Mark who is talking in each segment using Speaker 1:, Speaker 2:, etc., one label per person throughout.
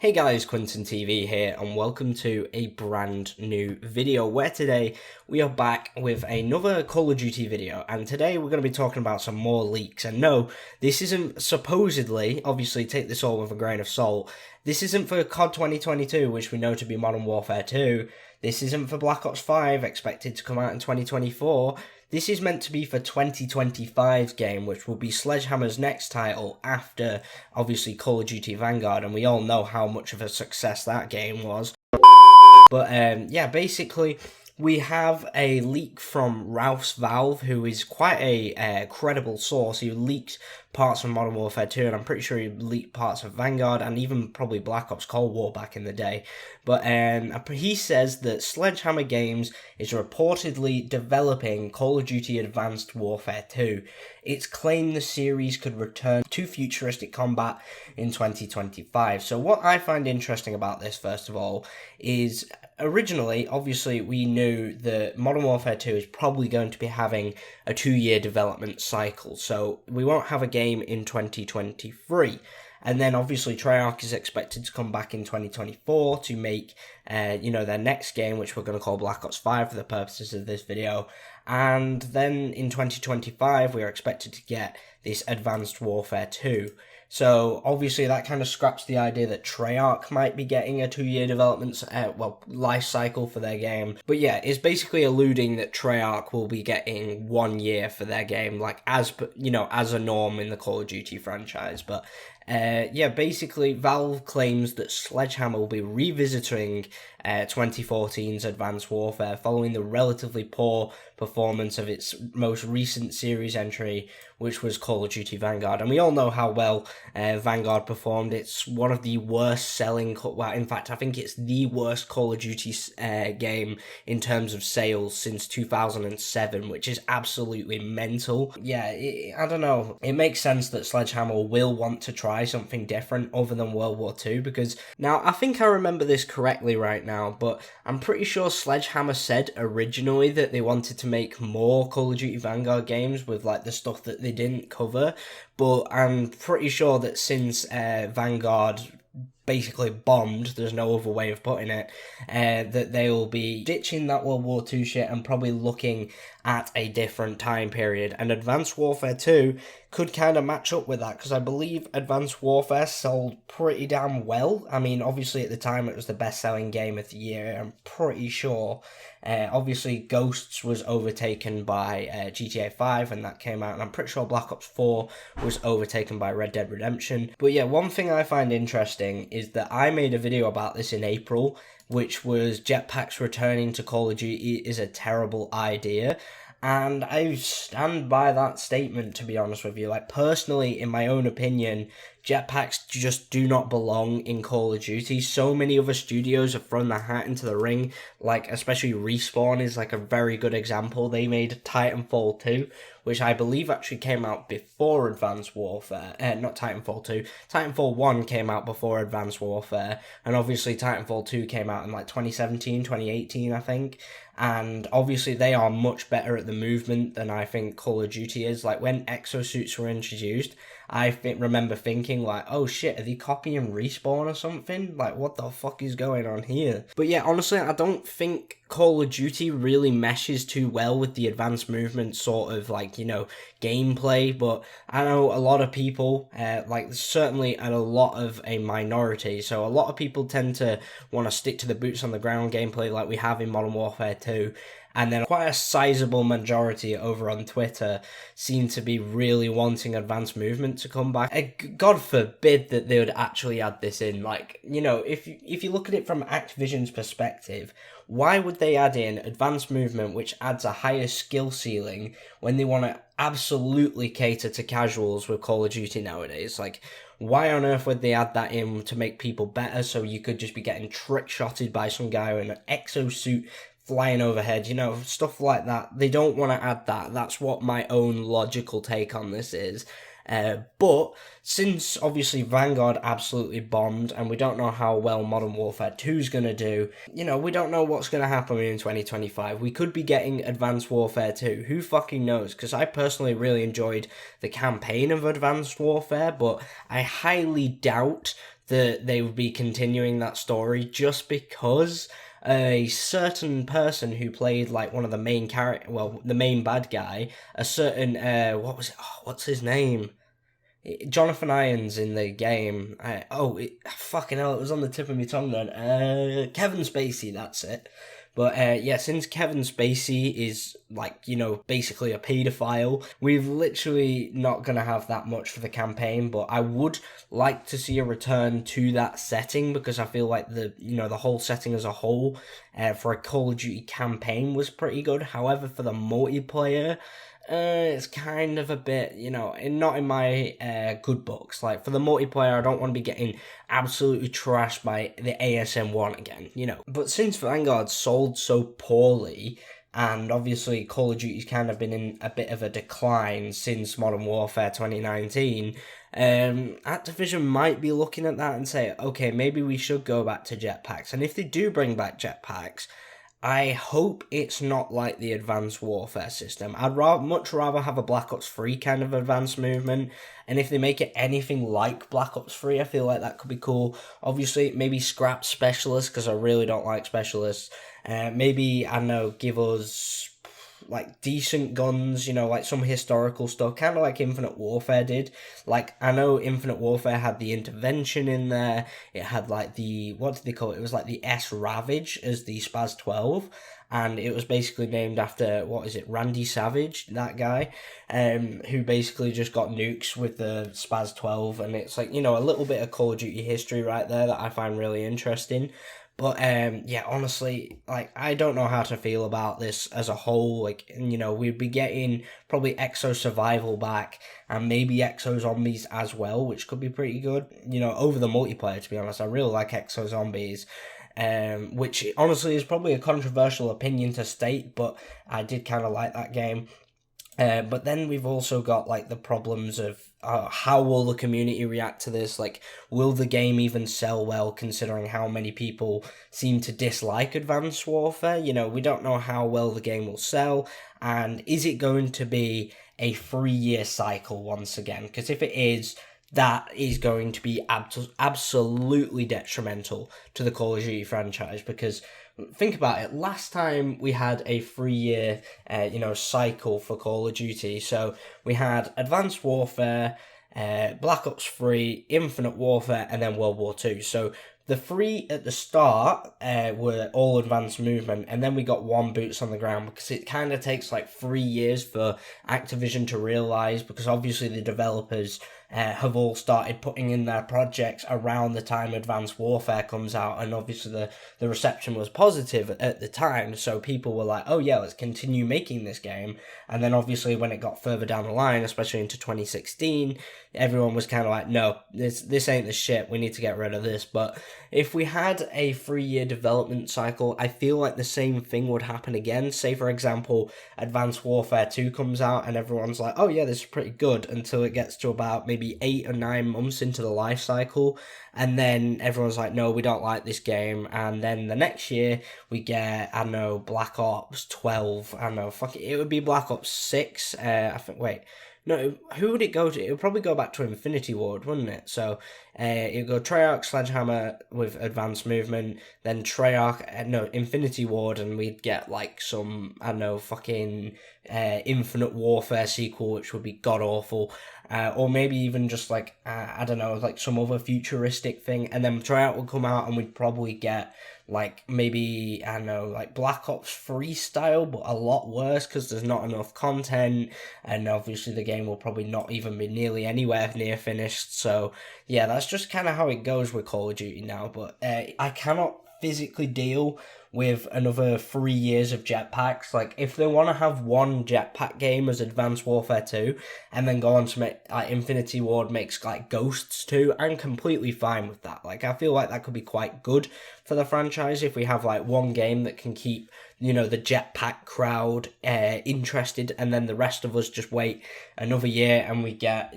Speaker 1: Hey guys, QuinntonTV here, and welcome to a brand new video where today we are back with another Call of Duty video, and today we're going to be talking about some more leaks. And no, this isn't supposedly, obviously take this all with a grain of salt, this isn't for COD 2022, which we know to be Modern Warfare 2, this isn't for Black Ops 5, expected to come out in 2024, this is meant to be for 2025's game, which will be Sledgehammer's next title after, obviously, Call of Duty Vanguard, and we all know how much of a success that game was. But, yeah, basically, we have a leak from Ralph's Valve, who is quite a credible source. He leaked parts of Modern Warfare 2, and I'm pretty sure he leaked parts of Vanguard, and even probably Black Ops Cold War back in the day. But he says that Sledgehammer Games is reportedly developing Call of Duty Advanced Warfare 2. It's claimed the series could return to futuristic combat in 2025. So what I find interesting about this, first of all, is originally, obviously, we knew that Modern Warfare 2 is probably going to be having a 2-year development cycle. So we won't have a game in 2023. And then obviously Treyarch is expected to come back in 2024 to make, their next game, which we're going to call Black Ops 5 for the purposes of this video. And then in 2025, we are expected to get this Advanced Warfare 2. So obviously that kind of scraps the idea that Treyarch might be getting a 2-year development, life cycle for their game. But yeah, it's basically alluding that Treyarch will be getting 1 year for their game, like as a norm in the Call of Duty franchise. But basically Valve claims that Sledgehammer will be revisiting 2014's Advanced Warfare following the relatively poor performance of its most recent series entry, which was Call of Duty Vanguard. And we all know how well Vanguard performed. It's one of the worst selling, in fact, I think it's the worst Call of Duty game in terms of sales since 2007, which is absolutely mental. Yeah, I don't know. It makes sense that Sledgehammer will want to try something different other than World War II, because now I think I remember this correctly right now, but I'm pretty sure Sledgehammer said originally that they wanted to make more Call of Duty Vanguard games with like the stuff that they didn't cover, but I'm pretty sure that since Vanguard basically bombed, there's no other way of putting it, that they will be ditching that World War II shit and probably looking at a different time period. And Advanced Warfare 2 could kind of match up with that, because I believe Advanced Warfare sold pretty damn well. I mean, obviously at the time it was the best-selling game of the year, I'm pretty sure. Obviously Ghosts was overtaken by GTA 5, and that came out, and I'm pretty sure Black Ops 4 was overtaken by Red Dead Redemption. But yeah, one thing I find interesting is that I made a video about this in April, which was jetpacks returning to Call of Duty is a terrible idea. And I stand by that statement, to be honest with you. Like, personally, in my own opinion, jetpacks just do not belong in Call of Duty. So many other studios have thrown their hat into the ring, like, especially Respawn is like a very good example. They made Titanfall 2, which I believe actually came out before Advanced Warfare. Not Titanfall 2. Titanfall 1 came out before Advanced Warfare, and obviously Titanfall 2 came out in like 2017, 2018, I think. And obviously they are much better at the movement than I think Call of Duty is. Like, when exosuits were introduced, I remember thinking like, oh shit, are they copying Respawn or something? Like, what the fuck is going on here? But yeah, honestly, I don't think Call of Duty really meshes too well with the advanced movement sort of like, gameplay. But I know a lot of people, certainly a lot of a minority, so a lot of people tend to want to stick to the boots on the ground gameplay like we have in Modern Warfare 2. And then quite a sizable majority over on Twitter seem to be really wanting advanced movement to come back. God forbid that they would actually add this in. Like, if you look at it from Activision's perspective, why would they add in advanced movement, which adds a higher skill ceiling, when they want to absolutely cater to casuals with Call of Duty nowadays? Like, why on earth would they add that in to make people better, so you could just be getting trick-shotted by some guy in an exosuit flying overhead, stuff like that? They don't want to add that. That's what my own logical take on this is. But since obviously Vanguard absolutely bombed, and we don't know how well Modern Warfare 2 is going to do, we don't know what's going to happen in 2025. We could be getting Advanced Warfare 2. Who fucking knows? Because I personally really enjoyed the campaign of Advanced Warfare, but I highly doubt that they would be continuing that story, just because a certain person who played like one of the main the main bad guy, a certain what's his name? Jonathan Irons in the game. Fucking hell, it was on the tip of my tongue then. Kevin Spacey, that's it. But yeah, since Kevin Spacey is like, basically a paedophile, we've literally not gonna have that much for the campaign. But I would like to see a return to that setting, because I feel like the whole setting as a whole for a Call of Duty campaign was pretty good. However, for the multiplayer, it's kind of a bit, not in my good books. Like, for the multiplayer, I don't want to be getting absolutely trashed by the ASM1 again, But since Vanguard sold so poorly, and obviously Call of Duty's kind of been in a bit of a decline since Modern Warfare 2019, Activision might be looking at that and say, okay, maybe we should go back to jetpacks. And if they do bring back jetpacks, I hope it's not like the Advanced Warfare system. I'd much rather have a Black Ops 3 kind of advanced movement, and if they make it anything like Black Ops 3, I feel like that could be cool. Obviously, maybe scrap Specialists, because I really don't like Specialists. Maybe, I don't know, give us like decent guns, like some historical stuff, kind of like Infinite Warfare did. Like, I know Infinite Warfare had the Intervention in there, it had like what did they call it? It was like the S-Ravage as the Spaz 12, and it was basically named after, Randy Savage, that guy, who basically just got nukes with the Spaz 12, and it's like, a little bit of Call of Duty history right there that I find really interesting. But, yeah, honestly, like, I don't know how to feel about this as a whole. Like, we'd be getting probably Exo Survival back, and maybe Exo Zombies as well, which could be pretty good, over the multiplayer, to be honest. I really like Exo Zombies, which honestly is probably a controversial opinion to state, but I did kind of like that game. But then we've also got like the problems of how will the community react to this? Like, will the game even sell well, considering how many people seem to dislike Advanced Warfare? We don't know how well the game will sell, and is it going to be a 3-year cycle once again? Because if it is, that is going to be absolutely detrimental to the Call of Duty franchise, because think about it, last time we had a 3-year cycle for Call of Duty, so we had Advanced Warfare, Black Ops 3, Infinite Warfare, and then World War 2. So the 3 at the start were all advanced movement, and then we got one boots on the ground, because it kind of takes like 3 years for Activision to realise, because obviously the developers have all started putting in their projects around the time Advanced Warfare comes out, and obviously the reception was positive at the time, so people were like, oh yeah, let's continue making this game. And then obviously when it got further down the line, especially into 2016, everyone was kind of like, no, this ain't the shit, we need to get rid of this. But if we had a 3-year development cycle, I feel like the same thing would happen again. Say, for example, Advanced Warfare 2 comes out and everyone's like, oh yeah, this is pretty good, until it gets to about maybe 8 or 9 months into the life cycle, and then everyone's like, no, we don't like this game. And then the next year we get, I don't know, Black Ops 12, I don't know, it would be Black Ops 6, no, who would it go to? It would probably go back to Infinity Ward, wouldn't it? So, it would go Treyarch, Sledgehammer with advanced movement, then Infinity Ward, and we'd get like some, I don't know, Infinite Warfare sequel, which would be god-awful. Or maybe even just like, I don't know, like some other futuristic thing, and then Treyarch would come out and we'd probably get like maybe, I don't know, like Black Ops 3 style, but a lot worse, because there's not enough content, and obviously the game will probably not even be nearly anywhere near finished. So yeah, that's just kind of how it goes with Call of Duty now. But I cannot physically deal with another 3 years of jetpacks. Like, if they want to have one jetpack game as Advanced Warfare 2, and then go on to make Infinity Ward makes like Ghosts 2, I'm completely fine with that. Like, I feel like that could be quite good for the franchise if we have like one game that can keep, the jetpack crowd interested, and then the rest of us just wait another year and we get,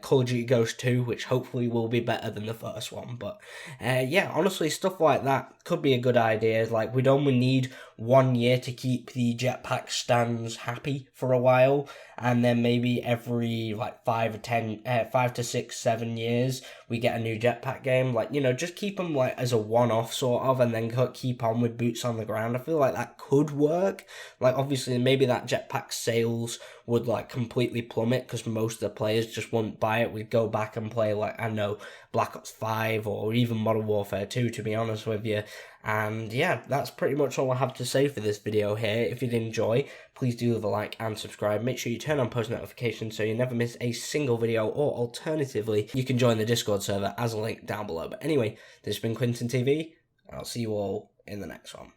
Speaker 1: Call of Duty Ghost 2, which hopefully will be better than the first one. But yeah, honestly, stuff like that could be a good idea. Like, we'd only need 1 year to keep the jetpack stands happy for a while, and then maybe every like 5 to 6, 7 years we get a new jetpack game. Like, you know, just keep them like as a one-off sort of, and then keep on with boots on the ground. I feel like that could work. Like, obviously, maybe that jetpack sales would like completely plummet because most of the players just wouldn't buy it. We'd go back and play, like, I know, Black Ops 5 or even Modern Warfare 2, to be honest with you. And yeah, that's pretty much all I have to say for this video here. If you did enjoy, please do leave a like and subscribe. Make sure you turn on post notifications so you never miss a single video, or alternatively, you can join the Discord server as a link down below. But anyway, this has been QuinntonTV, and I'll see you all in the next one.